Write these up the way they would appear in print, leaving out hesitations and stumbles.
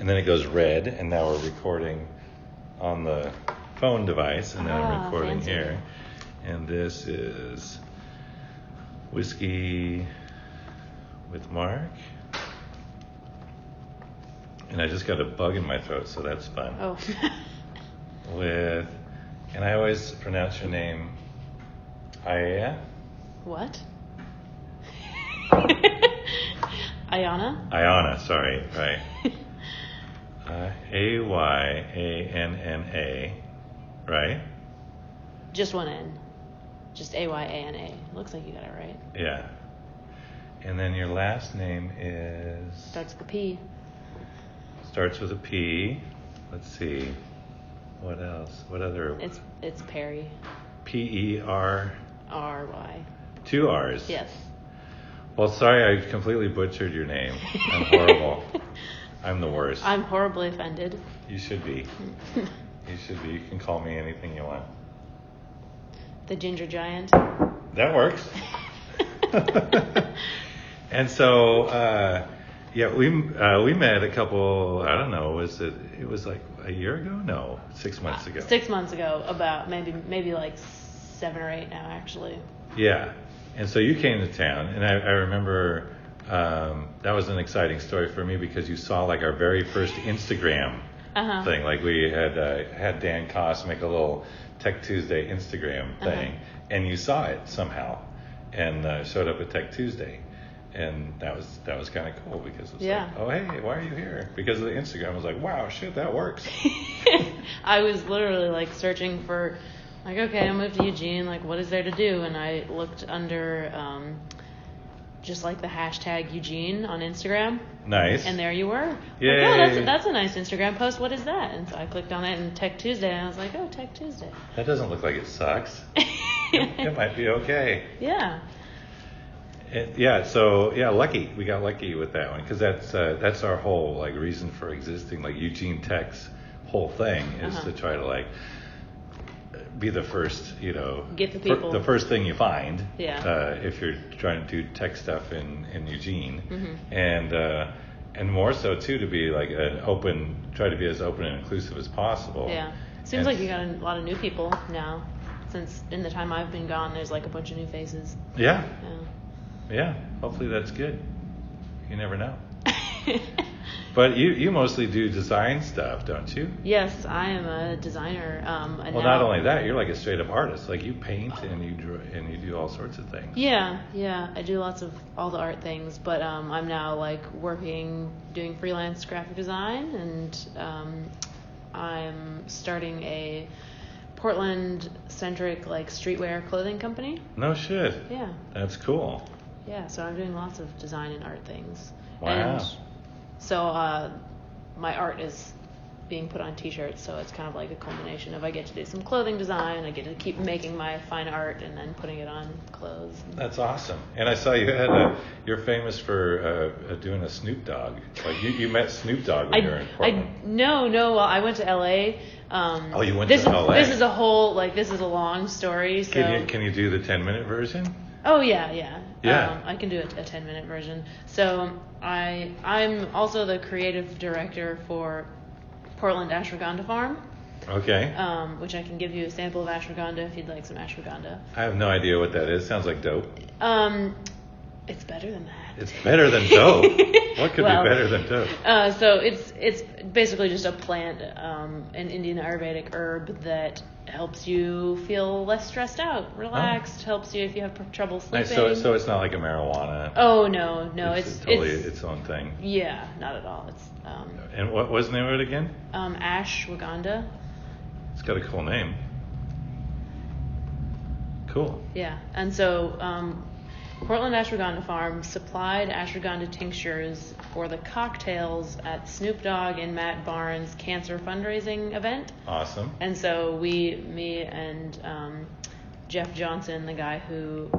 and then it goes red, and now we're recording on the phone device, and then I'm recording fancy. here. And this is Whiskey with Mark. And I just got a bug in my throat, so that's fun. Oh. And I always pronounce your name Ayana. What? Ayana? Ayana, sorry, right. Ayana, right? Just one N. Just Ayana. Looks like you got it right. Yeah. And then your last name is... Starts with a P. Starts with a P. Let's see. What else? What other? It's Perry. P-E-R... R-Y. 2 R's. Yes. Well, sorry, I completely butchered your name. I'm horrible. I'm the worst. I'm horribly offended. You should be. You should be. You can call me anything you want. The Ginger Giant. That works. And so, we met a couple, I don't know, it was like a year ago? No, 6 months ago. 6 months ago, about maybe like 7 or 8 now, actually. Yeah. And so you came to town, and I remember that was an exciting story for me because you saw like our very first Instagram thing. Like we had Dan Koss make a little Tech Tuesday Instagram thing, and you saw it somehow, and showed up at Tech Tuesday. And that was kind of cool because it was like, oh, hey, why are you here? Because of the Instagram. I was like, wow, shit, that works. I was literally like searching for, like, okay, I moved to Eugene, like, what is there to do? And I looked under just like the hashtag Eugene on Instagram. Nice. And there you were. Yay. Like, oh, that's a nice Instagram post. What is that? And so I clicked on it in Tech Tuesday, and I was like, oh, Tech Tuesday. That doesn't look like it sucks. It might be okay. Yeah. Lucky. We got lucky with that one because that's our whole like reason for existing. Like Eugene Tech's whole thing is to try to like be the first, get the people, the first thing you find. Yeah. If you're trying to do tech stuff in Eugene, and more so too to be like try to be as open and inclusive as possible. Yeah. Seems like you got a lot of new people now. Since in the time I've been gone, there's like a bunch of new faces. Yeah. Yeah, hopefully that's good. You never know. But you mostly do design stuff, don't you? Yes, I am a designer. Well, not only that, you're like a straight up artist. Like you paint and you draw and you do all sorts of things. Yeah, I do lots of all the art things. But I'm now like doing freelance graphic design, and I'm starting a Portland-centric like streetwear clothing company. No shit. Yeah. That's cool. Yeah, so I'm doing lots of design and art things. Wow. And so my art is being put on t-shirts, so it's kind of like a culmination of I get to do some clothing design, I get to keep making my fine art and then putting it on clothes. That's awesome. And I saw you're famous for doing a Snoop Dogg. Like you met Snoop Dogg when you were in Portland. No, well, I went to LA. You went to LA. This is a long story. So. Can you do the 10-minute version? Oh yeah. Yeah. I can do a 10-minute version. So I'm also the creative director for Portland Ashwagandha Farm. Okay. Which I can give you a sample of ashwagandha if you'd like some ashwagandha. I have no idea what that is. Sounds like dope. It's better than that. It's better than dope. What could be better than dope? So it's basically just a plant, an Indian Ayurvedic herb that helps you feel less stressed out, relaxed, helps you if you have trouble sleeping. Nice. So it's not like a marijuana. Oh no, it's totally its own thing. Yeah, not at all. It's And what was the name of it again? Ashwagandha. It's got a cool name. Cool. Yeah, and so Portland Ashwagandha Farm supplied ashwagandha tinctures for the cocktails at Snoop Dogg and Matt Barnes' cancer fundraising event. Awesome. And so me and Jeff Johnson, the guy who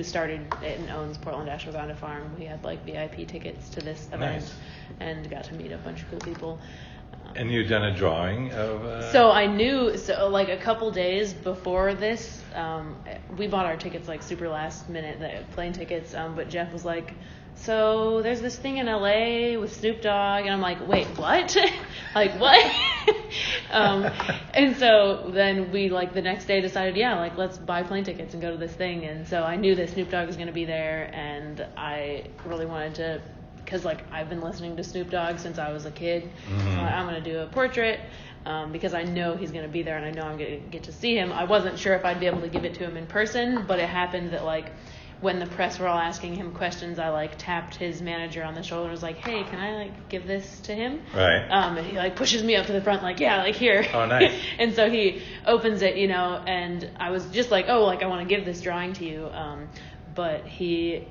started it and owns Portland Ashwagandha Farm, we had like VIP tickets to this event. Nice. And got to meet a bunch of cool people. And you've done a drawing of... So I knew, like a couple days before this, we bought our tickets like super last minute, the plane tickets, but Jeff was like, so there's this thing in LA with Snoop Dogg, and I'm like, wait, what? Like, what? And so then we, like, the next day decided, like, let's buy plane tickets and go to this thing. And so I knew that Snoop Dogg was going to be there, and I really wanted to, because, like, I've been listening to Snoop Dogg since I was a kid. So I'm going to do a portrait because I know he's going to be there, and I know I'm going to get to see him. I wasn't sure if I'd be able to give it to him in person, but it happened that, like, when the press were all asking him questions, I, like, tapped his manager on the shoulder and was like, hey, can I, like, give this to him? Right. And he, like, pushes me up to the front, like, yeah, like, here. Oh, nice. And so he opens it, and I was just like, oh, like, I want to give this drawing to you. But he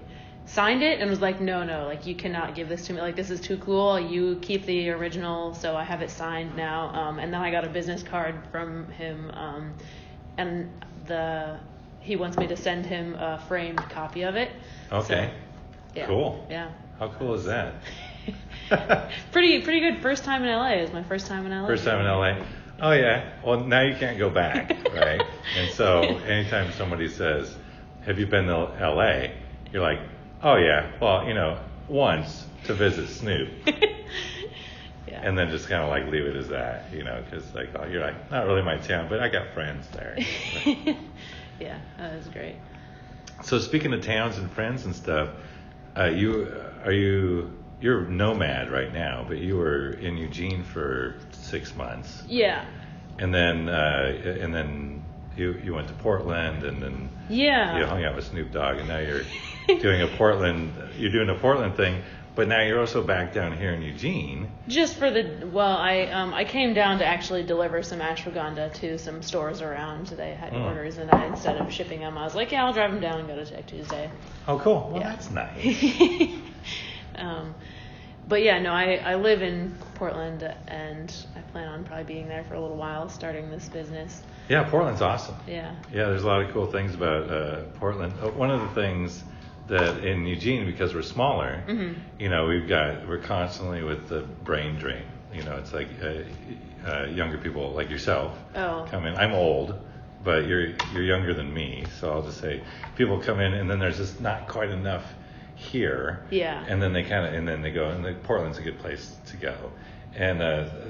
signed it and was like, no, like, you cannot give this to me. Like, this is too cool. You keep the original, so I have it signed now. And then I got a business card from him, and he wants me to send him a framed copy of it. Okay. So, yeah. Cool. Yeah. How cool is that? Pretty good. First time in LA. It was my first time in LA. First time in LA. Oh yeah. Well, now you can't go back, right? And so anytime somebody says, "Have you been to LA?" You're like, "Oh yeah. Well, once to visit Snoop." Yeah. And then just kind of like leave it as that, because like you're like, not really my town, but I got friends there. Yeah, that was great. So speaking of towns and friends and stuff, you're nomad right now, but you were in Eugene for 6 months. Yeah. And then you went to Portland, and then you hung out with Snoop Dogg, and now you're doing a Portland thing. But now you're also back down here in Eugene. Just for I came down to actually deliver some ashwagandha to some stores around. They had orders, and instead of shipping them, I was like, I'll drive them down and go to Tech Tuesday. Oh, cool. Well, that's nice. But yeah, no, I live in Portland, and I plan on probably being there for a little while, starting this business. Yeah, Portland's awesome. Yeah. Yeah, there's a lot of cool things about Portland. One of the things that in Eugene, because we're smaller, we're constantly with the brain drain. It's like younger people like yourself come in. I'm old, but you're younger than me, so I'll just say people come in, and then there's just not quite enough here. Yeah. And then they go, and Portland's a good place to go. And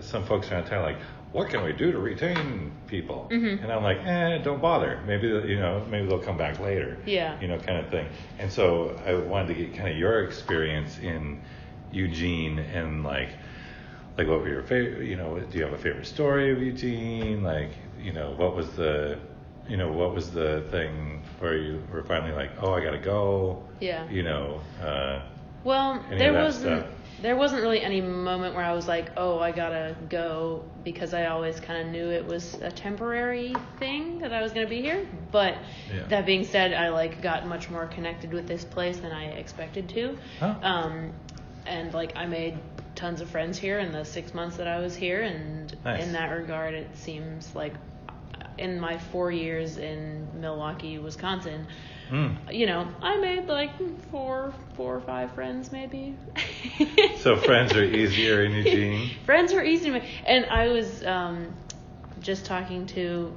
some folks around town are like, what can we do to retain people? And I'm like, don't bother. Maybe they'll come back later. Yeah. Kind of thing. And so I wanted to get kind of your experience in Eugene, and like what were your favorite? Do you have a favorite story of Eugene? Like, what was the thing where you were finally like, oh, I gotta go? Yeah. Well, there wasn't really any moment where I was like, oh, I gotta go, because I always kind of knew it was a temporary thing that I was going to be here. But that being said, I got much more connected with this place than I expected to. Huh. And I made tons of friends here in the 6 months that I was here. And nice. In that regard, it seems like in my 4 years in Milwaukee, Wisconsin, I made 4 or 5 friends maybe. So friends are easier in Eugene? Friends are easy to make. And I was just talking to,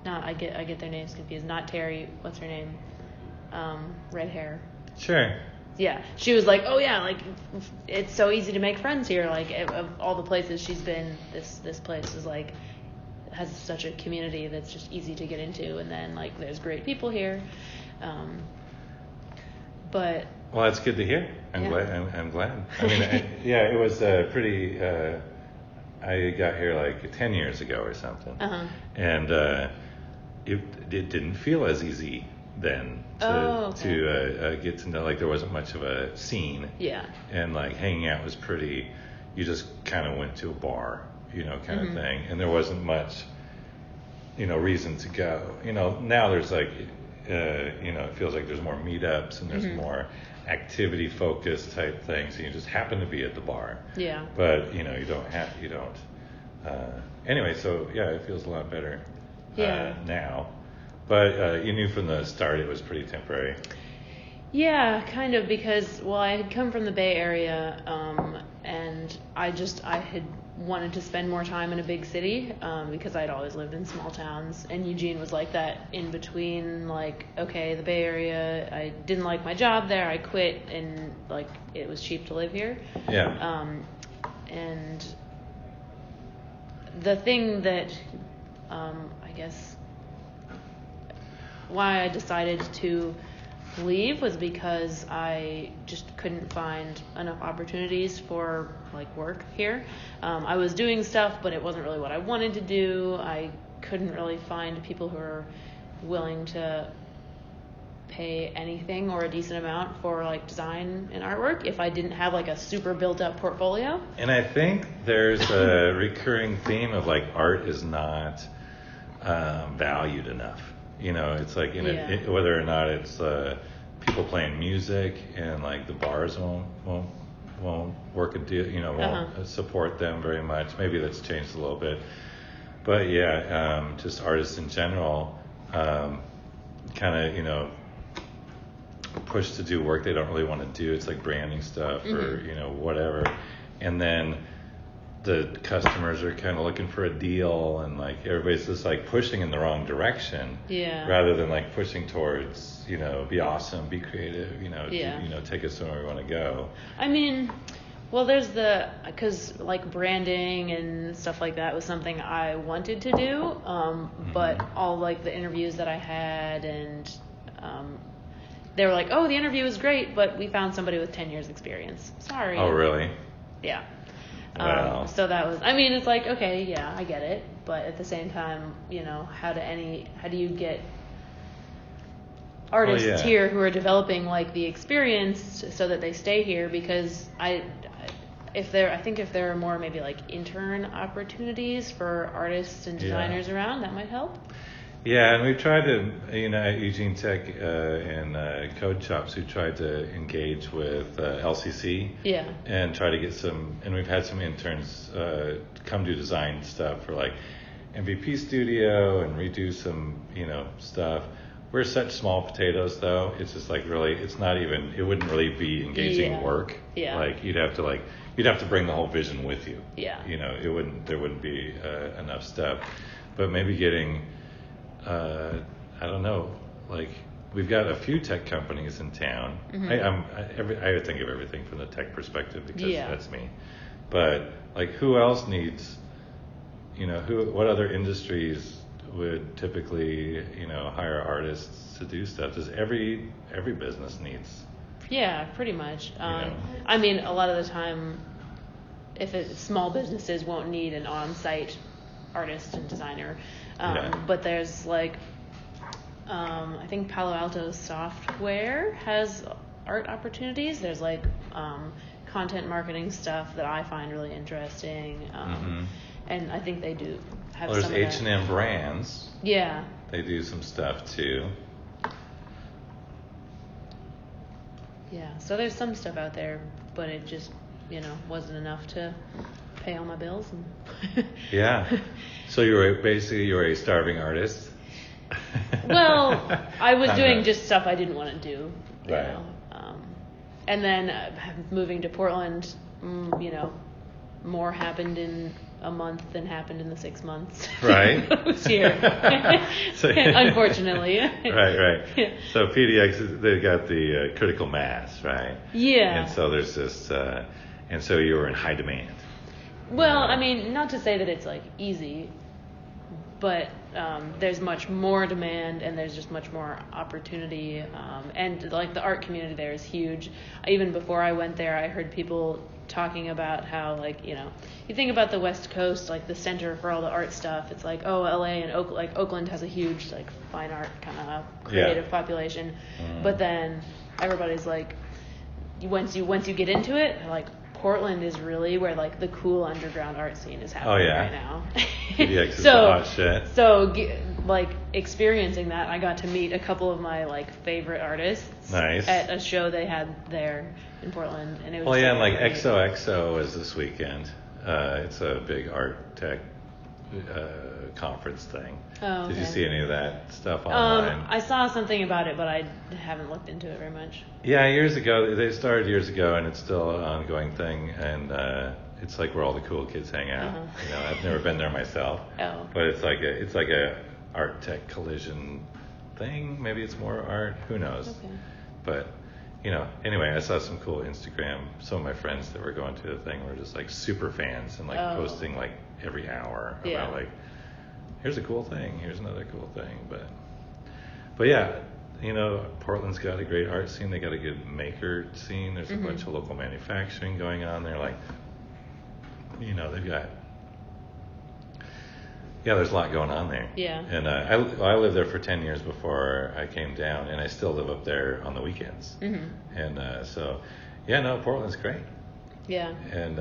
I get their names confused. Not Terry, what's her name? Red hair. Sure. Yeah, she was like, oh yeah, it's so easy to make friends here. Of all the places she's been, this place is has such a community that's just easy to get into, and then there's great people here. But well, that's good to hear. I'm glad. I mean, it was pretty. I got here 10 years ago or something, and it didn't feel as easy then to get to know. There wasn't much of a scene. Yeah. And hanging out was pretty. You just kind of went to a bar, kind of thing, and there wasn't much, reason to go. Now there's it feels like there's more meetups and there's more activity-focused type things, and you just happen to be at the bar. Yeah. But you don't. Anyway, so it feels a lot better now. But you knew from the start it was pretty temporary. Yeah, kind of, because I had come from the Bay Area, and and I had wanted to spend more time in a big city because I'd always lived in small towns, and Eugene was like that in between, like, okay, the Bay Area, I didn't like my job there, I quit, and like it was cheap to live here. Yeah. And the thing that I guess why I decided to leave was because I just couldn't find enough opportunities for like work here. I was doing stuff, but it wasn't really what I wanted to do. I couldn't really find people who were willing to pay anything or a decent amount for like design and artwork if I didn't have like a super built up portfolio. And I think there's a recurring theme of like art is not valued enough. You know, it's like whether or not it's people playing music and like the bars won't work a deal, you know, won't support them very much. Maybe that's changed a little bit, but yeah, just artists in general, kind of, you know, pushed to do work they don't really want to do. It's like branding stuff or, you know, whatever, and then the customers are kind of looking for a deal, and like everybody's just like pushing in the wrong direction, rather than like pushing towards, you know, be awesome, be creative, you know, you know, take us somewhere we want to go. I mean, well, because like branding and stuff like that was something I wanted to do, but all like the interviews that I had, and they were like, oh, the interview was great, but we found somebody with 10 years experience. Sorry. Oh, really? Yeah. Wow. So that was, I mean, it's like, okay, yeah, I get it, but at the same time, you know, how do you get artists here who are developing like the experience so that they stay here? Because I think if there are more maybe like intern opportunities for artists and designers around, that might help. Yeah, and we've tried to, you know, at Eugene Tech and Code Shops, we tried to engage with LCC and try to get some, and we've had some interns come do design stuff for like MVP Studio and redo some, you know, stuff. We're such small potatoes though, it's just like really, it's not even, it wouldn't really be engaging work. Yeah. Like you'd have to bring the whole vision with you. Yeah. You know, there wouldn't be enough stuff, but maybe getting, I don't know, like we've got a few tech companies in town. I think of everything from the tech perspective because that's me. But like, who else needs, you know, what other industries would typically, you know, hire artists to do stuff? Does every business needs? Yeah, pretty much. I mean, a lot of the time, if small businesses won't need an on-site artist and designer. But there's like, I think Palo Alto Software has art opportunities. There's like content marketing stuff that I find really interesting. And I think they do have some of that. There's H&M Brands. Yeah. They do some stuff too. Yeah, so there's some stuff out there, but it just, you know, wasn't enough to pay all my bills. Yeah. So you were a starving artist? Well, I was doing just stuff I didn't want to do. You right. know? And then moving to Portland, you know, more happened in a month than happened in the 6 months. Right. I was here. Unfortunately. Right. Yeah. So PDX, they got the critical mass, right? Yeah. And so there's this, and so you were in high demand. Well, I mean, not to say that it's like easy, but there's much more demand and there's just much more opportunity. And like the art community there is huge. Even before I went there, I heard people talking about how, like, you know, you think about the West Coast, like the center for all the art stuff. It's like, oh, LA and Oakland has a huge like fine art kind of creative population. But then everybody's like, once you get into it, like, Portland is really where like the cool underground art scene is happening right now. PDX is the hot shit. So like experiencing that, I got to meet a couple of my like favorite artists at a show they had there in Portland, and it was and like XOXO is this weekend. It's a big art tech conference thing. Oh, okay. Did you see any of that stuff online? I saw something about it, but I haven't looked into it very much. Yeah, years ago, they started years ago, and it's still an ongoing thing. And It's like where all the cool kids hang out. You know, I've never been there myself. Oh. But it's like a art tech collision thing. Maybe it's more art. Who knows? Okay. But you know, anyway, I saw some cool Instagram. Some of my friends that were going to the thing were just like super fans and like posting like every hour about like, here's a cool thing, here's another cool thing. But yeah, you know, Portland's got a great art scene. They got a good maker scene. There's a bunch of local manufacturing going on there. Like, you know, they've got, there's a lot going on there. Yeah. And I lived there for 10 years before I came down, and I still live up there on the weekends. And so, Portland's great. Yeah. And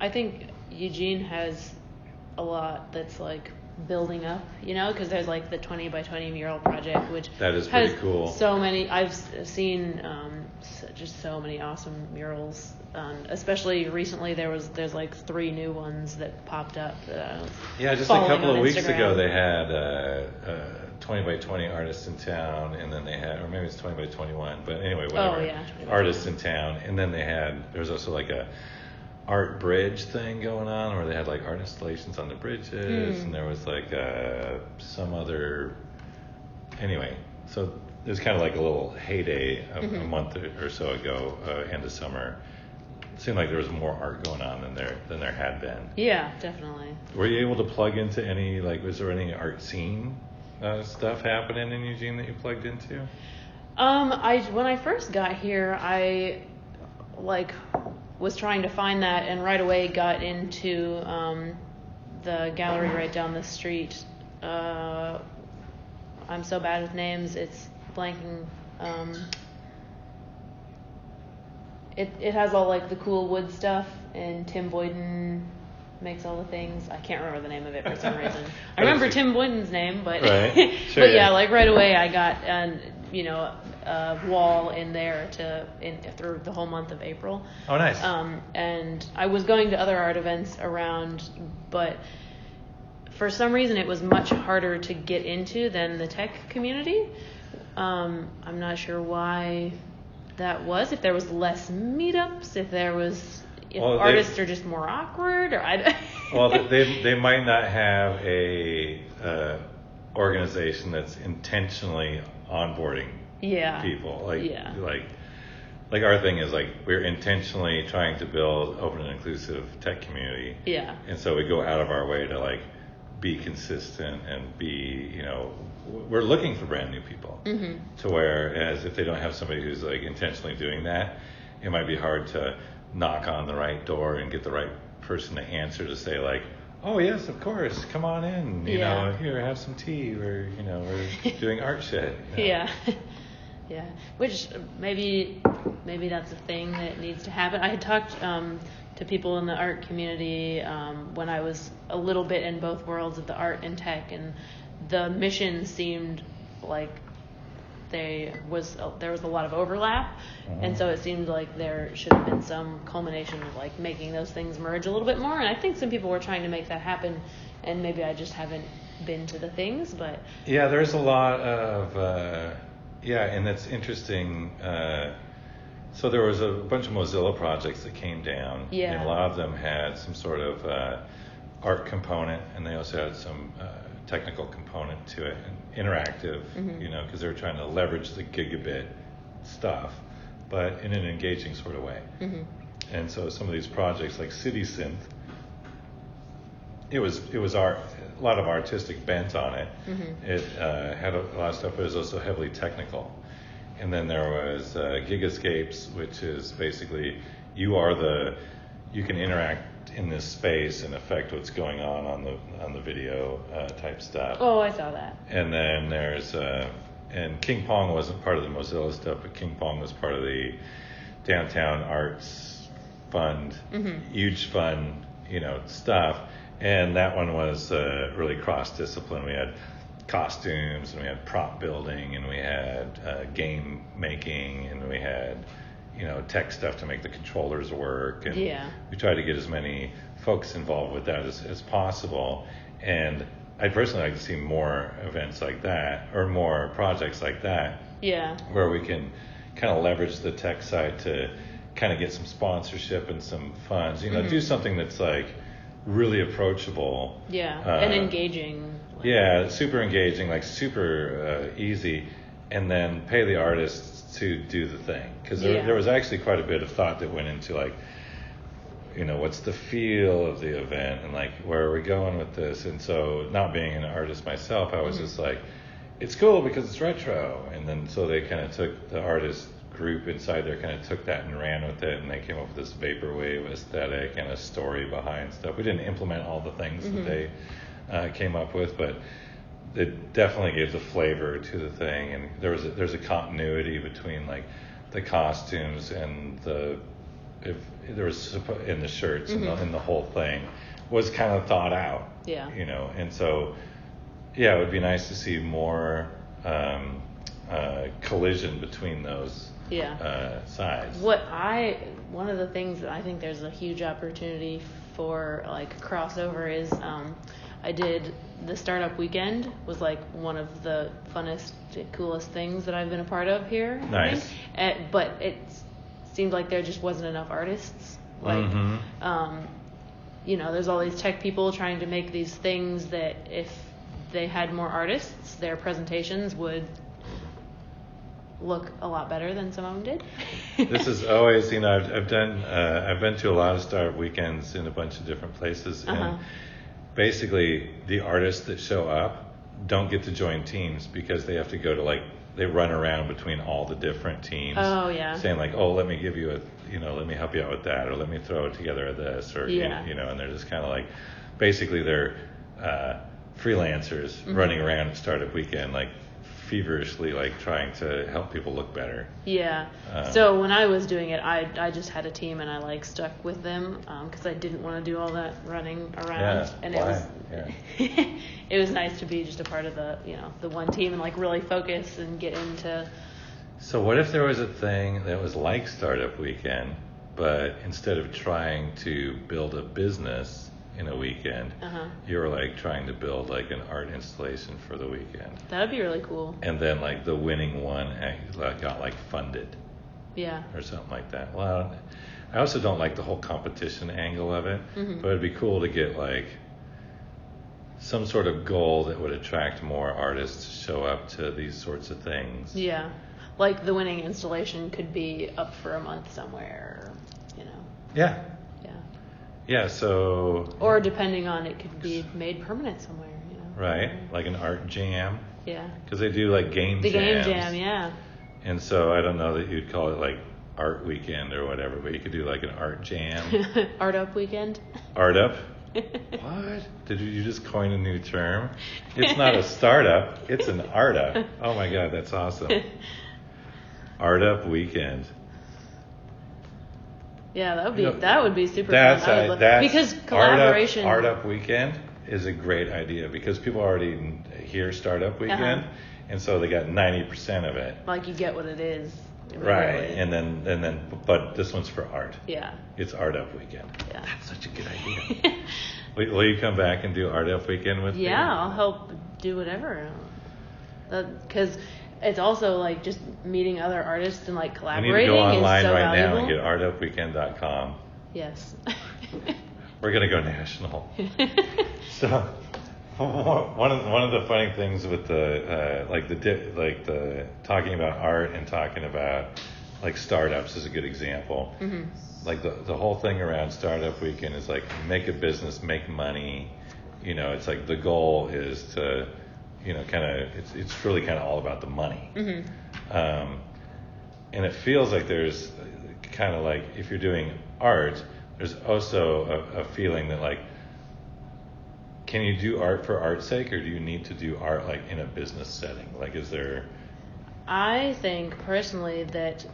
I think Eugene has a lot that's like building up, you know, because there's like the 20 by 20 mural project, which that is pretty cool. So many, I've seen just so many awesome murals. Especially recently, there's like 3 new ones that popped up. Just a couple of weeks ago, they had 20 by 20 artists in town, and then they had, or maybe it's 20 by 21, but anyway, whatever, artists in town, and then there was also like a art bridge thing going on where they had like art installations on the bridges, and there was like some other, anyway, so it was kind of like a little heyday a month or so ago, end of summer. It seemed like there was more art going on than there had been. Yeah, definitely. Were you able to plug into any, like, was there any art scene stuff happening in Eugene that you plugged into? When I first got here, I was trying to find that, and right away got into the gallery right down the street. I'm so bad with names, it's blanking. It has all like the cool wood stuff, and Tim Boyden makes all the things. I can't remember the name of it for some reason. I remember Tim Boyden's name, but right. Sure, but yeah, like right away I got a wall in there through the whole month of April. Oh, nice. And I was going to other art events around, but for some reason it was much harder to get into than the tech community. I'm not sure why that was. If there was less meetups, if artists are just more awkward, or well, they might not have a organization that's intentionally onboarding people. Like our thing is like we're intentionally trying to build open and inclusive tech community. Yeah. And so we go out of our way to like be consistent and be, we're looking for brand new people. To whereas if they don't have somebody who's like intentionally doing that, it might be hard to knock on the right door and get the right person to answer to say like, oh yes, of course, come on in, you know, here, have some tea, we're doing art shit. Yeah. Yeah, which maybe that's a thing that needs to happen. I had talked to people in the art community when I was a little bit in both worlds of the art and tech, and the mission seemed like there was a lot of overlap, and so it seemed like there should have been some culmination of like making those things merge a little bit more. And I think some people were trying to make that happen, and maybe I just haven't been to the things. But yeah, there's a lot of and that's interesting. So there was a bunch of Mozilla projects that came down, and a lot of them had some sort of art component, and they also had some technical component to it, and interactive, because they were trying to leverage the gigabit stuff, but in an engaging sort of way. And so some of these projects like CitySynth, it was a lot of artistic bent on it. It had a lot of stuff, but it was also heavily technical. And then there was Gigascapes, which is basically you can interact in this space and affect what's going on the video type stuff. Oh, I saw that. And then there's and King Pong wasn't part of the Mozilla stuff, but King Pong was part of the Downtown Arts Fund, huge fun, stuff. And that one was really cross-discipline. We had costumes, and we had prop building, and we had game making, and we had tech stuff to make the controllers work, and we tried to get as many folks involved with that as possible. And I'd personally like to see more events like that, or more projects like that, where we can kind of leverage the tech side to kind of get some sponsorship and some funds. Do something that's like really approachable. Yeah, and engaging. Yeah, super engaging, like super easy, and then pay the artists to do the thing. Because there was actually quite a bit of thought that went into like, what's the feel of the event and like where are we going with this? And so not being an artist myself, I was just like, it's cool because it's retro. And then so they kind of took the artist group inside there, kind of took that and ran with it, and they came up with this vaporwave aesthetic and a story behind stuff. We didn't implement all the things that they came up with, but it definitely gave the flavor to the thing. And there's a continuity between like the costumes and in the shirts and the whole thing was kind of thought out. Yeah. And so it would be nice to see more collision between those sides. One of the things that I think there's a huge opportunity for like crossover is I did the startup weekend was like one of the funnest, coolest things that I've been a part of here. Nice. But it seemed like there just wasn't enough artists. Like, there's all these tech people trying to make these things that if they had more artists, their presentations would look a lot better than some of them did. This is always, I've been to a lot of startup weekends in a bunch of different places, and basically the artists that show up don't get to join teams because they have to go to they run around between all the different teams. Oh yeah. Saying like, oh, let me give you let me help you out with that, or let me throw together this, or and they're just kind of like, basically they're freelancers running around at startup weekend like feverishly like trying to help people look better. Yeah. So when I was doing it, I just had a team and I like stuck with them because I didn't want to do all that running around. Yeah. And Why? it was nice to be just a part of the the one team and like really focus and get into. So what if there was a thing that was like Startup Weekend, but instead of trying to build a business in a weekend, you were like trying to build like an art installation for the weekend? That would be really cool. And then like the winning one got like funded. Yeah. Or something like that. Well, I also don't like the whole competition angle of it, but it'd be cool to get like some sort of goal that would attract more artists to show up to these sorts of things. Yeah. Like the winning installation could be up for a month somewhere, Yeah. Yeah, so... Or depending on, it could be made permanent somewhere, Right, like an art jam. Yeah. Because they do like game jams. The game jam, yeah. And so I don't know that you'd call it like art weekend or whatever, but you could do like an art jam. Art up weekend. Art up? What? Did you just coin a new term? It's not a startup, it's an art up. Oh my God, that's awesome. Art up weekend. Yeah, that would be super fun. Because collaboration. Art up weekend is a great idea because people already hear startup weekend, and so they got 90% of it. Like you get what it is. Right, and then, but this one's for art. Yeah. It's art up weekend. Yeah. That's such a good idea. Will you come back and do art up weekend with me? Yeah, I'll help do whatever. Because it's also like just meeting other artists and like collaborating. You need to go online is so right valuable. now and get artupweekend.com. Yes. We're gonna go national. So one of the funny things with the talking about art and talking about like startups is a good example. Like the whole thing around Startup Weekend is like make a business, make money. It's like the goal is to kind of it's really kind of all about the money. And it feels like there's kind of like if you're doing art, there's also a feeling that like, can you do art for art's sake, or do you need to do art like in a business setting? Like, is there? I think personally that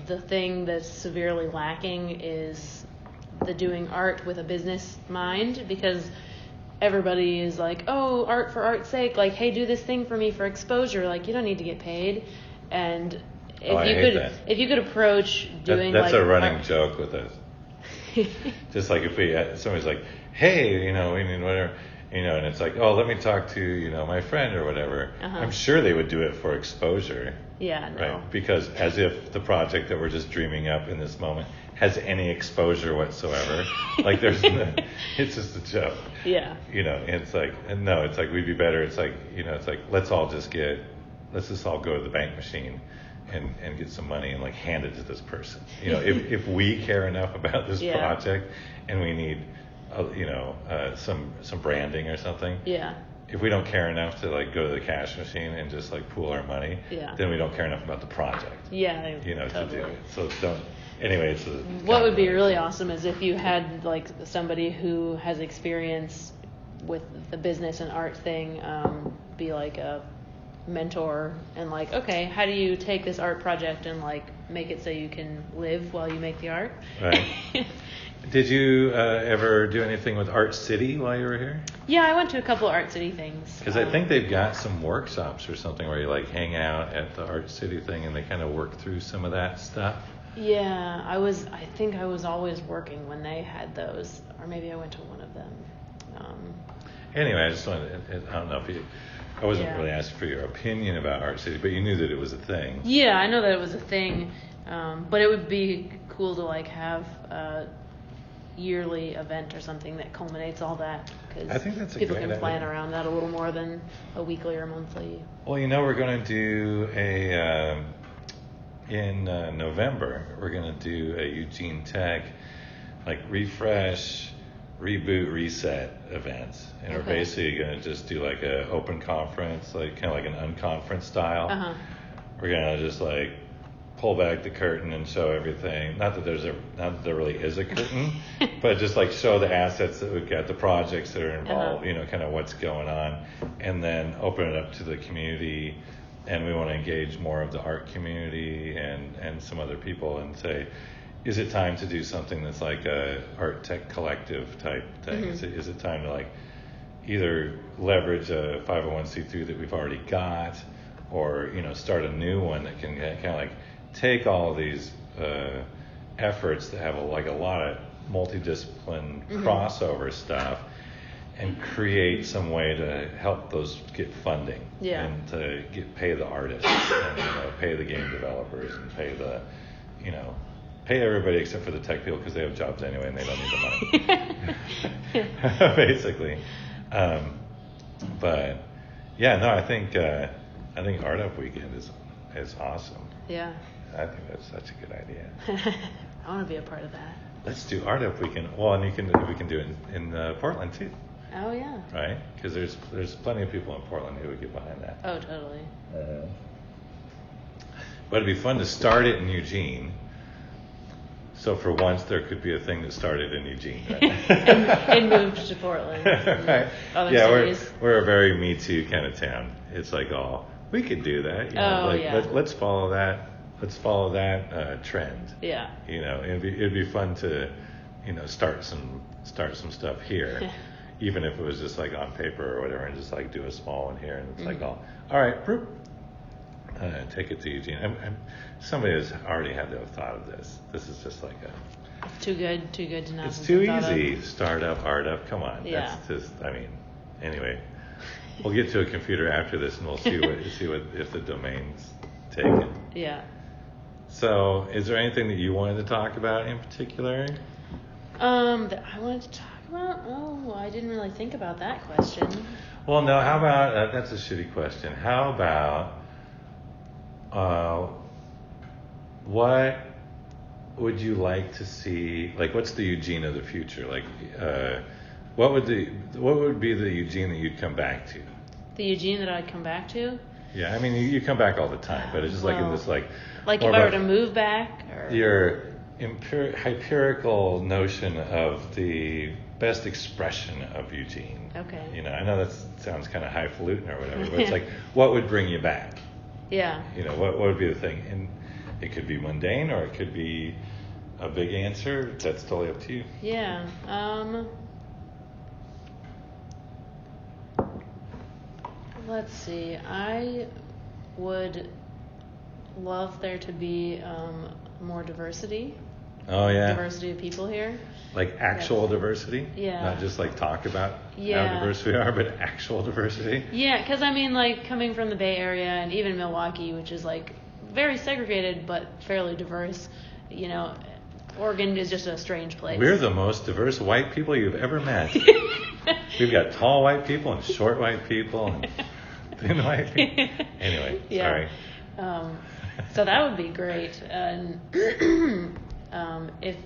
the thing that's severely lacking is the doing art with a business mind, because everybody is like, oh, art for art's sake, like, hey, do this thing for me for exposure, like, you don't need to get paid. And if you could approach doing that's like a running art. Joke with us. Just like if somebody's like, hey, we need whatever, And it's like, oh, let me talk to, my friend or whatever. I'm sure they would do it for exposure. Yeah, no. Right? Because as if the project that we're just dreaming up in this moment has any exposure whatsoever. Like there's no, it's just a joke. Yeah. It's like, no, it's like we'd be better. It's like, it's like, let's just all go to the bank machine and get some money and like hand it to this person. If we care enough about this project and we need, some branding or something. Yeah. If we don't care enough to like go to the cash machine and just like pool our money, then we don't care enough about the project. Yeah. To do it. So don't. Anyway, it's what would be really awesome is if you had like somebody who has experience with the business and art thing, be like a mentor and like, okay, how do you take this art project and like make it so you can live while you make the art? Right. Did you ever do anything with Art City while you were here? Yeah, I went to a couple Art City things. Because I think they've got some workshops or something where you like hang out at the Art City thing and they kind of work through some of that stuff. Yeah, I think I was always working when they had those, or maybe I went to one of them. Anyway, I just wanted, I don't know if I wasn't really asking for your opinion about Art City, but you knew that it was a thing. Yeah, I know that it was a thing, but it would be cool to like have a yearly event or something that culminates all that, because I think that's a people great can plan idea. around that a little more than a weekly or monthly. Well, we're going to do in November, we're going to do a Eugene Tech, like refresh, reboot, reset events. And we're basically going to just do like an open conference, like kind of like an unconference style. We're going to just like pull back the curtain and show everything. Not that there really is a curtain, but just like show the assets that we've got, the projects that are involved, kind of what's going on, and then open it up to the community. And we want to engage more of the art community and some other people and say, is it time to do something that's like a art tech collective type thing? Is it time to like either leverage a 501c3 that we've already got, or start a new one that can kind of like take all of these efforts that have a lot of multidiscipline crossover stuff and create some way to help those get funding and to pay the artists and pay the game developers and pay the pay everybody except for the tech people because they have jobs anyway and they don't need the money. Basically. But yeah, no, I think Art Up Weekend is awesome. Yeah. I think that's such a good idea. I want to be a part of that. Let's do Art Up Weekend. Well, and we can do it in Portland too. Oh yeah. Right? Because there's plenty of people in Portland who would get behind that. Oh, totally. But it'd be fun to start it in Eugene. So for once, there could be a thing that started in Eugene, right? and moved to Portland. Right. Other cities. We're a very Me Too kind of town. It's like, we could do that. Let's follow that. Let's follow that trend. Yeah. It'd be fun to, start some stuff here, even if it was just like on paper or whatever, and just like do a small one here, and it's like, all right, take it to Eugene. Somebody has already had to have thought of this. This is just like It's too good to not. It's too easy. Start up, art up. Come on. Yeah. That's just. Anyway, we'll get to a computer after this, and we'll see what if the domain's taken. Yeah. So, is there anything that you wanted to talk about in particular? That I wanted to talk about? Oh, I didn't really think about that question. Well, no. How about that's a shitty question. How about what would you like to see? Like, what's the Eugene of the future? Like, what would be the Eugene that you'd come back to? The Eugene that I'd come back to? Yeah, you come back all the time, but it's just like in this like if I were to move back, or your empirical notion of the best expression of Eugene. Okay. I know that sounds kind of highfalutin or whatever, but it's like, what would bring you back? Yeah. What would be the thing? And it could be mundane or it could be a big answer. That's totally up to you. Yeah. Let's see. I would love there to be more diversity. Oh yeah. Diversity of people here. Like actual diversity? Yeah. Not just like talk about how diverse we are, but actual diversity? Yeah, because I mean, like, coming from the Bay Area and even Milwaukee, which is, like, very segregated but fairly diverse, you know, Oregon is just a strange place. We're the most diverse white people you've ever met. We've got tall white people and short white people and thin white people. Anyway, sorry. So that would be great. And if...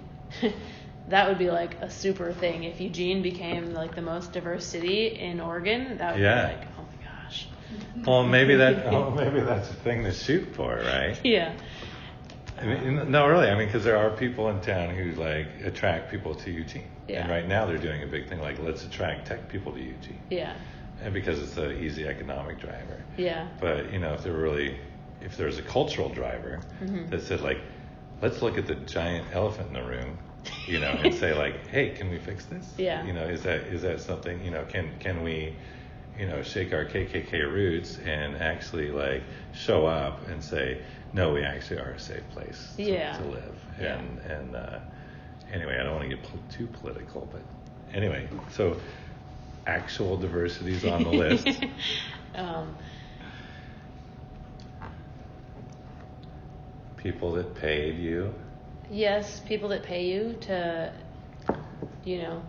that would be like a super thing. If Eugene became like the most diverse city in Oregon, that would be like, oh my gosh. Well, maybe that's a thing to shoot for, right? Yeah. I mean, no, really. I mean, because there are people in town who like attract people to Eugene. Yeah. And right now they're doing a big thing like, let's attract tech people to Eugene. Yeah. And because it's an easy economic driver. Yeah. But, you know, if there's a cultural driver that said like, let's look at the giant elephant in the room, you know, and say like, hey, can we fix this? Yeah. You know, is that something, you know, can we, you know, shake our KKK roots and actually like show up and say, no, we actually are a safe place to live. Yeah. And anyway, I don't want to get too political, but anyway, so actual diversity is on the list. People that paid you. Yes, people that pay you to, you know,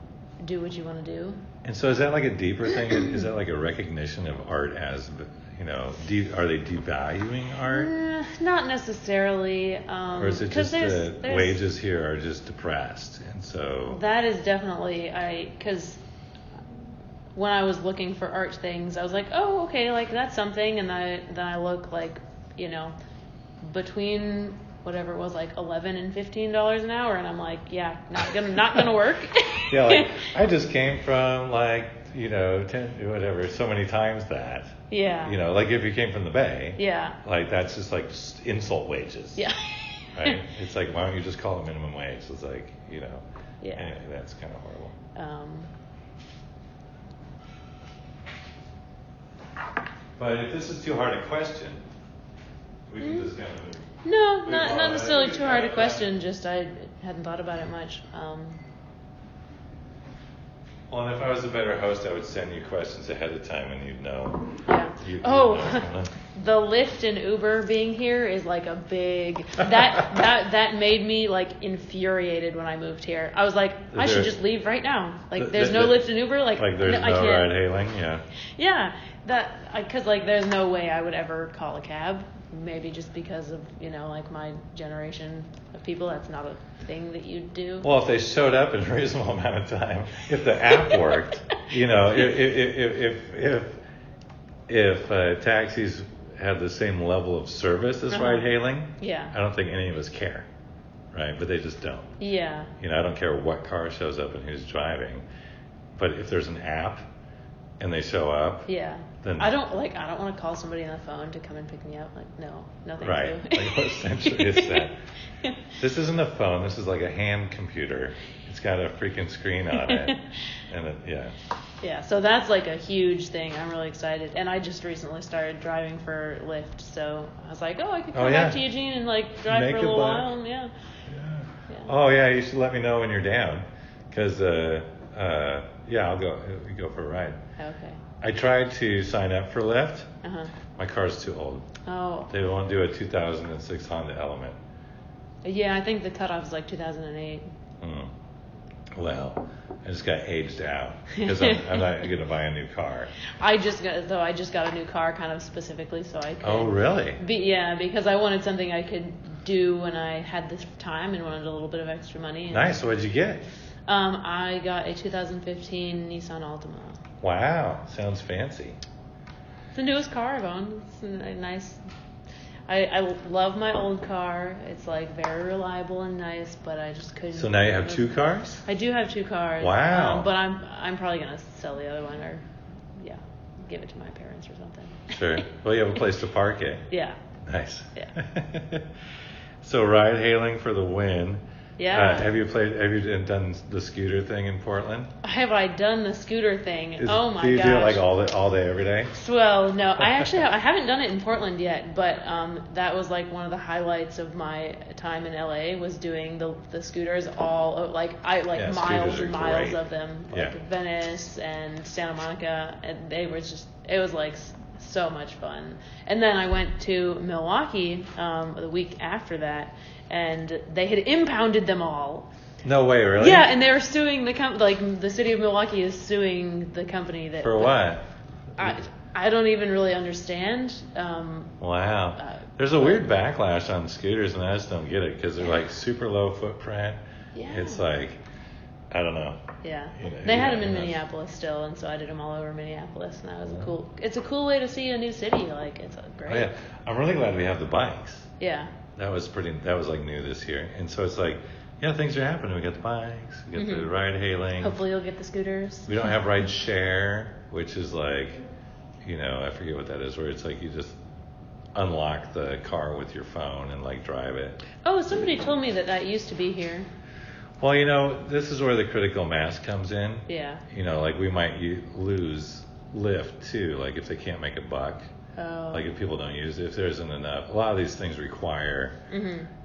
do what you want to do. And so is that like a deeper thing? Is that like a recognition of art as, you know, are they devaluing art? Not necessarily. Or is it just the wages here are just depressed? And so... That is definitely, because when I was looking for art things, I was like, oh, okay, like that's something. And then I look like, you know, between whatever it was, like $11 and $15 an hour, and I'm like, yeah, not gonna work. Yeah, like I just came from like, you know, 10 whatever, so many times that. Yeah. You know, like if you came from the Bay. Yeah. Like that's just like insult wages. Yeah. Right. It's like, why don't you just call it minimum wage? It's like, you know. Yeah. Anyway, that's kind of horrible. But if this is too hard a question, we can just kind of. No, not necessarily too hard a question. Just I hadn't thought about it much. Well, and if I was a better host, I would send you questions ahead of time, and you'd know. Yeah. The Lyft and Uber being here is like a big. That made me like infuriated when I moved here. I was like, I should just leave right now. Like, there's no Lyft and Uber. Like there's no ride hailing. Yeah. Yeah, because like there's no way I would ever call a cab. Maybe just because of, you know, like my generation of people, that's not a thing that you do. Well, if they showed up in a reasonable amount of time, if the app worked, you know, if taxis had the same level of service as ride hailing, I don't think any of us care, right? But they just don't. Yeah. You know, I don't care what car shows up and who's driving, but if there's an app and they show up, then I don't want to call somebody on the phone to come and pick me up. Like, no thank you. Right. Like, what essentially is that? This isn't a phone. This is like a hand computer. It's got a freaking screen on it, and Yeah. So that's like a huge thing. I'm really excited, and I just recently started driving for Lyft. So I was like, I could come back to Eugene and like drive for a little while. And, yeah. Oh yeah, you should let me know when you're down, because I'll go. We go for a ride. Okay. I tried to sign up for Lyft. My car's too old. Oh. They won't do a 2006 Honda Element. Yeah, I think the cutoff is like 2008. Well, I just got aged out because I'm not going to buy a new car. I just got a new car kind of specifically so I could. Oh, really? Because I wanted something I could do when I had this time and wanted a little bit of extra money. Nice. What did you get? I got a 2015 Nissan Altima. Wow, sounds fancy. It's the newest car I've owned. It's a nice. I love my old car. It's like very reliable and nice, but I just couldn't. So now you have two cars? I do have two cars. Wow. But I'm probably gonna sell the other one or give it to my parents or something. Sure. Well, you have a place to park it. Yeah. Nice. Yeah. So ride hailing for the win. Yeah. Have you done the scooter thing in Portland? Have I done the scooter thing? Oh my gosh. Do you do it like all day, every day? Well, no, I haven't done it in Portland yet, but that was like one of the highlights of my time in LA was doing the scooters all miles and miles great. Of them, like Venice and Santa Monica, and it was like so much fun. And then I went to Milwaukee the week after that, and they had impounded them all. No way, really? Yeah, and they were suing the the city of Milwaukee is suing the company that. For what? I don't even really understand. Wow. There's a weird backlash on scooters, and I just don't get it because they're like super low footprint. Yeah. It's like, I don't know. Yeah. They had them in Minneapolis still, and so I did them all over Minneapolis, and that was it's a cool way to see a new city. Like, it's great. Oh, yeah. I'm really glad we have the bikes. Yeah. That was like new this year. And so it's like, yeah, things are happening. We got the bikes, we got the ride hailing. Hopefully you'll get the scooters. We don't have ride share, which is like, I forget what that is, where it's like you just unlock the car with your phone and like drive it. Oh, somebody told me that used to be here. Well, this is where the critical mass comes in. Yeah. Like we might lose Lyft too, like if they can't make a buck. Oh. Like if people don't use it, if there isn't enough. A lot of these things require.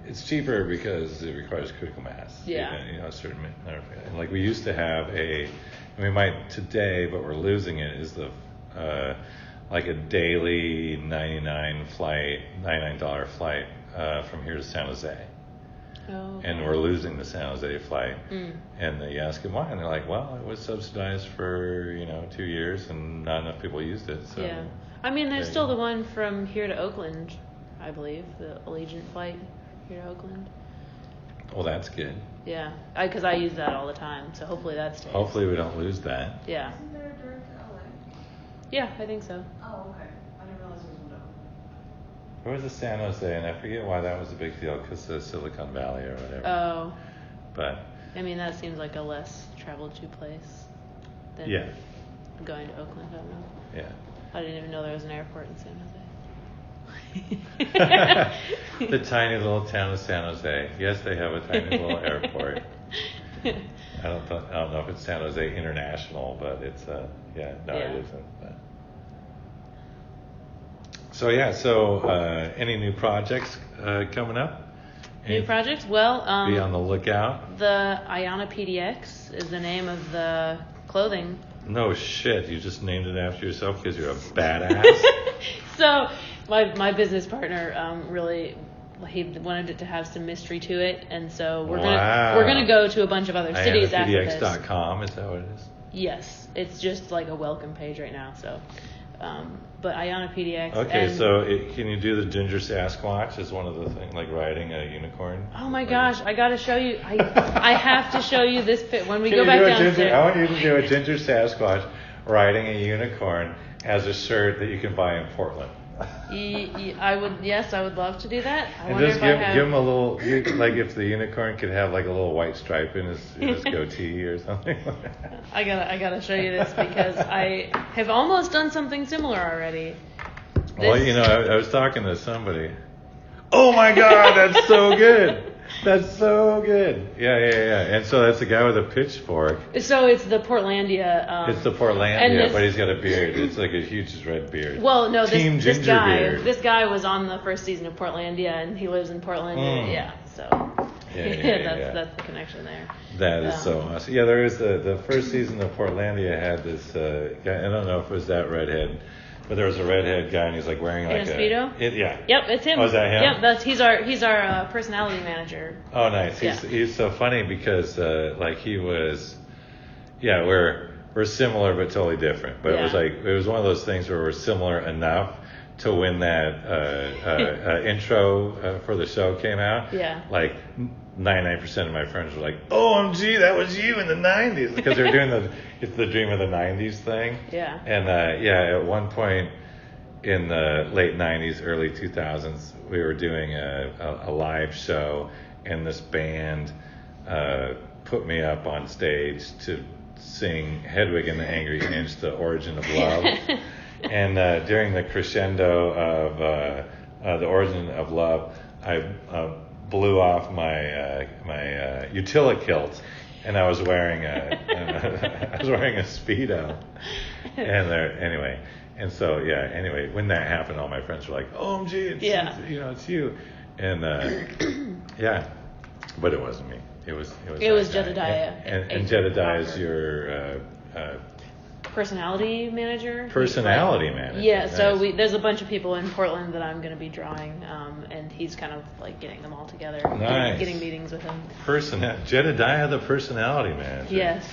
It's cheaper because it requires critical mass. Yeah. A certain amount of, like we used to have and we might today, but we're losing it. Is the like a daily $99 flight from here to San Jose. Oh. And we're losing the San Jose flight. And they ask them why, and they're like, well, it was subsidized for 2 years, and not enough people used it. So. Yeah. I mean, there's still the one from here to Oakland, I believe, the Allegiant flight here to Oakland. Well, that's good. Yeah, because I use that all the time, so hopefully that stays. Hopefully we don't lose that. Yeah. Isn't there a direct to LA? Yeah, I think so. Oh, okay. I didn't realize there was one to Oakland. There was a San Jose, and I forget why that was a big deal, because the Silicon Valley or whatever. Oh. But. I mean, that seems like a less traveled to place than going to Oakland. I don't know. Yeah. I didn't even know there was an airport in San Jose. The tiny little town of San Jose. Yes, they have a tiny little airport. I don't know if it's San Jose International, but it's it isn't. But. So any new projects coming up? New projects? Well, be on the lookout. The Ayana PDX is the name of the clothing. No shit, you just named it after yourself because you're a badass. So my business partner really, he wanted it to have some mystery to it, and so we're gonna go to a bunch of other cities after this. PDX.com, is that what it is? Yes, it's just like a welcome page right now. So, but Ayana PDX. Okay, so can you do the ginger Sasquatch as one of the things, like riding a unicorn? Oh my gosh, I gotta show you. I have to show you this when we go back downstairs. I want you to do a ginger Sasquatch riding a unicorn as a shirt that you can buy in Portland. I would love to do that. And just give him a little, like if the unicorn could have like a little white stripe in his goatee or something. I gotta show you this because I have almost done something similar already. Well, I was talking to somebody. Oh my God, that's so good. That's so good. Yeah. And so that's the guy with a pitchfork. So it's the Portlandia. It's the Portlandia, but he's got a beard. It's like a huge red beard. Well, no, this guy was on the first season of Portlandia, and he lives in Portland. Yeah, so that's the connection there. That is so awesome. Yeah, there is the first season of Portlandia had this guy. I don't know if it was that redhead. But there was a redhead guy, and he's like wearing like a Speedo. Yeah. Yep, it's him. Oh, is that him? Yep, he's our personality manager. Oh, nice. He's so funny because like he was, we're similar but totally different. But it was one of those things where we're similar enough to when that intro for the show came out. Yeah. Like 99% of my friends were like, "OMG, that was you in the '90s," because they're doing it's the Dream of the '90s thing. Yeah. And at one point in the late '90s, early 2000s, we were doing a live show, and this band put me up on stage to sing Hedwig and the Angry Inch, The Origin of Love. And during the crescendo of The Origin of Love, I blew off my utility kilt, and I was wearing a Speedo, and anyway. And so anyway, when that happened, all my friends were like, "OMG, it's you," and but it wasn't me. It was Jedediah. And Jedediah is your personality manager. Personality manager. Yeah. Nice. So there's a bunch of people in Portland that I'm going to be drawing, and he's kind of like getting them all together. Nice. Getting meetings with him. Jedediah, the personality manager. Yes.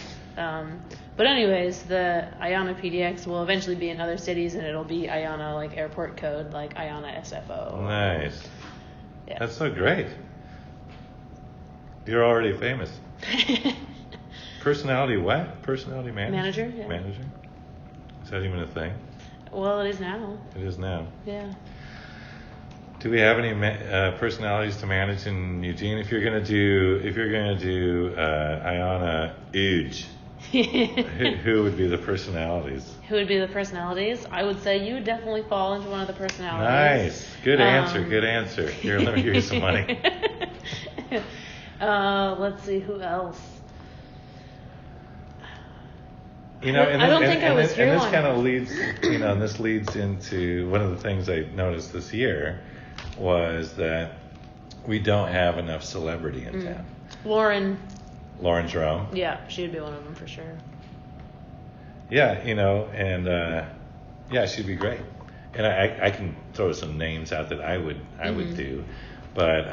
But anyways, the Ayana PDX will eventually be in other cities, and it'll be Ayana like airport code, like Ayana SFO. Nice. Yeah. That's so great. You're already famous. Personality what? Personality manager? Manager, yeah. Manager? Is that even a thing? Well, it is now. It is now. Yeah. Do we have any personalities to manage in Eugene? If you're gonna do Ayana Uge, who would be the personalities? Who would be the personalities? I would say you would definitely fall into one of the personalities. Nice. Good answer. Good answer. Here, let me give you some money. Let's see, who else? I don't think I was here and this long kind of enough. leads, and this leads into one of the things I noticed this year was that we don't have enough celebrity in town. Lauren Jerome. Yeah, she would be one of them for sure. Yeah, and she'd be great. And I can throw some names out that I would do, but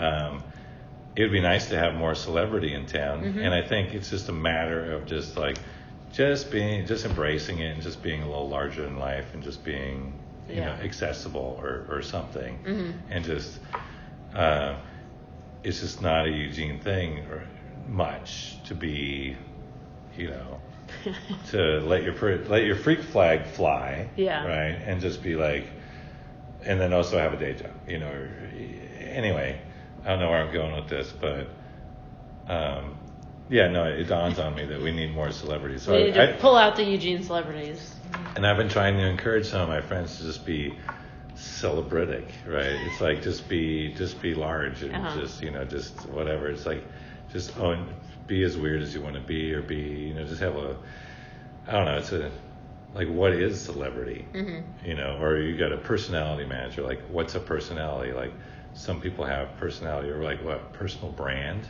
it would be nice to have more celebrity in town. And I think it's just a matter of just embracing it and just being a little larger than life and just being accessible or something. And just it's just not a Eugene thing or much to be, to let your freak flag fly, right, and just be like, and then also have a day job, Anyway, I don't know where I'm going with this, but it dawns on me that we need more celebrities. So we need to pull out the Eugene celebrities. And I've been trying to encourage some of my friends to just be celebritic, right? It's like just be large and just whatever. It's like just be as weird as you want to be, or be just have I don't know. It's what is celebrity? Or you got a personality manager. Like, what's a personality? Like, some people have personality, or like what, personal brand?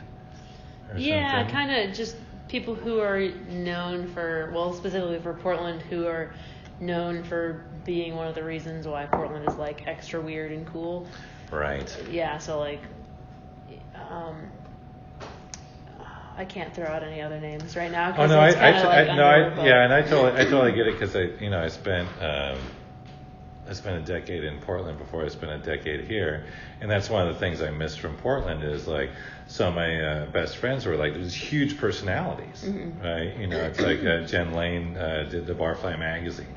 Yeah, kind of just people who are known for, specifically for Portland, who are known for being one of the reasons why Portland is like extra weird and cool. Right. Yeah, so like, I can't throw out any other names right now. Oh no, I totally get it, because I spent a decade in Portland before I spent a decade here, and that's one of the things I miss from Portland is like some of my best friends were like these huge personalities, right? It's like Jen Lane did the Barfly magazine,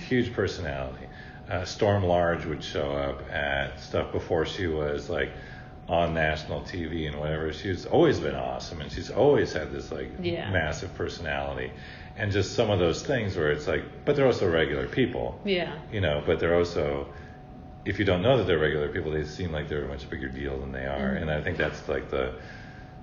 huge personality. Storm Large would show up at stuff before she was like on national TV and whatever. She's always been awesome, and she's always had this like massive personality. And just some of those things where it's like, but they're also regular people. Yeah. But they're also, if you don't know that they're regular people, they seem like they're a much bigger deal than they are. And I think that's like the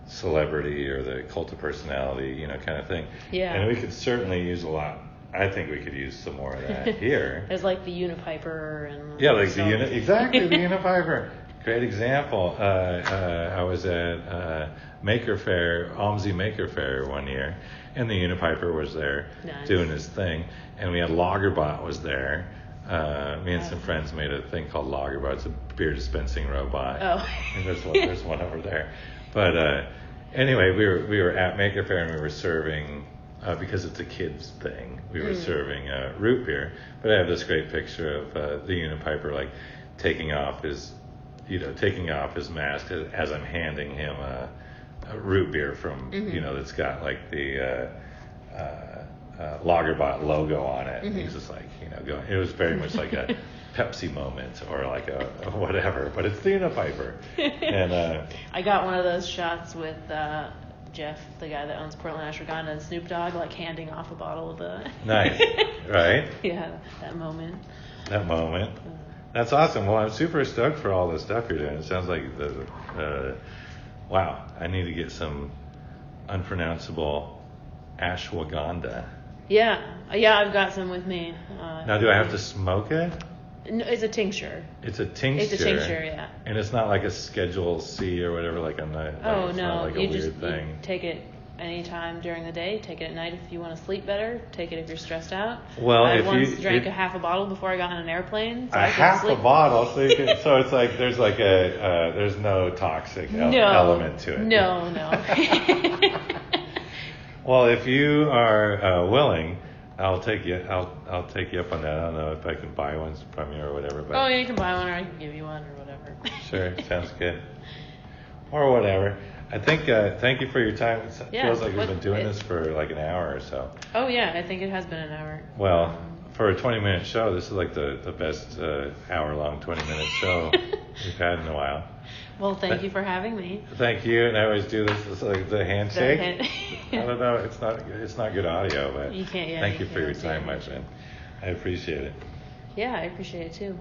celebrity or the cult of personality, kind of thing. Yeah. And we could certainly use a lot. I think we could use some more of that here. There's like the Unipiper and. Yeah, like exactly, the Unipiper. Great example. I was at Maker Faire, Almsey Maker Faire one year, and the Unipiper was there doing his thing, and we had Lagerbot was there. Me and some friends made a thing called Lagerbot. It's a beer dispensing robot. Oh. And there's one over there. But anyway, we were at Maker Faire, and we were serving, because it's a kids thing, we were serving root beer. But I have this great picture of the Unipiper like taking off his mask as I'm handing him a root beer from, that's got like the Lagerbot logo on it. And he's just like, going. It was very much like a Pepsi moment or like a whatever, but it's the Unipiper. And I got one of those shots with Jeff, the guy that owns Portland Ashwagandha, and Snoop Dogg, like handing off a bottle of the. Nice, right? Yeah, that moment. That's awesome. Well, I'm super stoked for all the stuff you're doing. It sounds like wow, I need to get some unpronounceable ashwagandha. Yeah, I've got some with me. Now, do I have to smoke it? No, it's a tincture. It's a tincture. It's a tincture, yeah. And it's not like a Schedule C or whatever, like on the. Like, Oh it's no, not like a you weird just thing. you take it anytime during the day. Take it at night if you want to sleep better. Take it if you're stressed out. Well, I if once you drank a half a bottle before I got on an airplane. So I could half sleep. a bottle, so you can, so it's like there's like a there's no toxic element to it. No. Well, if you are willing, I'll take you. I'll take you up on that. I don't know if I can buy one from you or whatever. But Oh, yeah, you can buy one, or I can give you one, or whatever. Sure, sounds good. Or whatever. I think. Thank you for your time. It feels like we've been doing this for like an hour or so. Oh yeah, I think it has been an hour. Well, for a 20-minute show, this is like the best hour-long 20-minute show we've had in a while. Well, thank you for having me. Thank you, and I always do this. It's like the handshake. I don't know. It's not good audio, but you can't. Yeah, thank you for your see time, it. my friend. I appreciate it. Yeah, I appreciate it too.